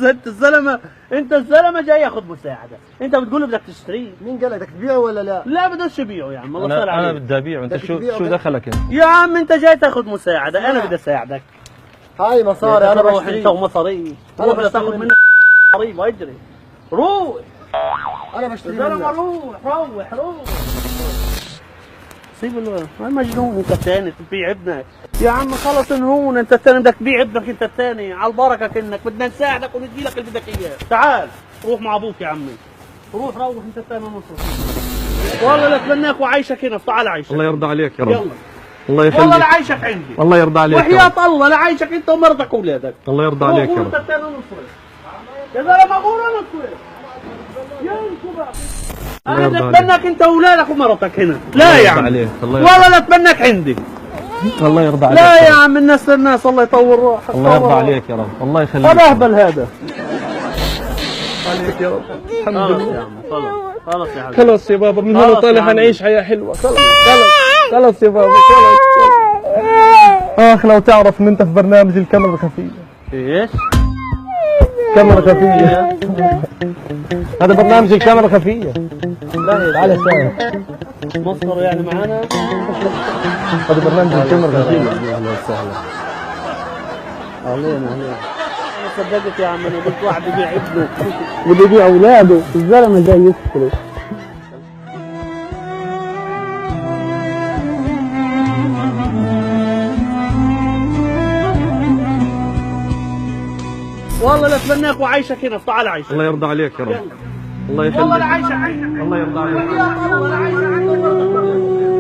انت الزلمه جاي ياخذ مساعده، انت بتقول له بدك تشتريه. مين قال لك بدك تبيعه ولا لا؟ لا بدوش يبيعه يا عم، الله صار عليك. انا بدي ابيعه، انت شو دخلك انت؟ يا عم انت جاي تاخذ مساعده، انا بدي اساعدك. هاي مصاري انا بشتري. انت ومصاري انا بدي تاخذ بشتري منك مصاري واجري. روح انا بشتري الزلمه، منك. روح سيب المجنون. انت الثاني تبيع ابنك يا عم، خلص انهون. انت الثاني بدك تبيع ابنك، انت الثاني على البركه كانك بدنا نساعدك وندي لك اللي بدك اياه. تعال روح مع ابوك يا عمي، روح انت الثاني مصر. والله لاتمناك وعايشك هنا. تعال عايشك. الله يرضى عليك يا رب. يلا الله يخليك. والله لعيشك عندي. الله يرضى عليك وحياة الله لعيشك انت ومرتك واولادك. الله يرضى عليك يا رب. انت الثاني مصر يا زلمه، غور مصر يا انكبر. انا اتمناك انت واولادك ومرتك هنا. لا يا عم والله لا اتمناك عندي. الله يرضى عليك. لا يا عم، الناس للناس، الله يطول روحك. الله يرضى عليك يا رب. الله يخليك. هذا اهبل هذا عليك يا رب. الحمد لله يا عم. خلص يا حبيبي، خلص يا بابا، من هون طالع حنعيش حياة حلوة. خلص يا بابا، خلص. لو تعرف ان انت في برنامج الكاميرا الخفية. ايش؟ كاميرا خفية. هذا برنامج الكاميرا الخفية. لا تعال ساعة. مصدر يعني معانا. هذا برنامج الكاميرا الخفية. اهلا وسهلا. اهلين. انا صدقت يا عم، انا قلت واحد يبيع ابنه بده يبيع اولاده، الزلمه جاي يشتري. والله لاتمناك وعايشك هنا. تعال عايشك. الله يرضى عليك يا رب. الله يخليك. والله لعيشك. الله يرضى عليك. وحياة الله لعيشك عندك.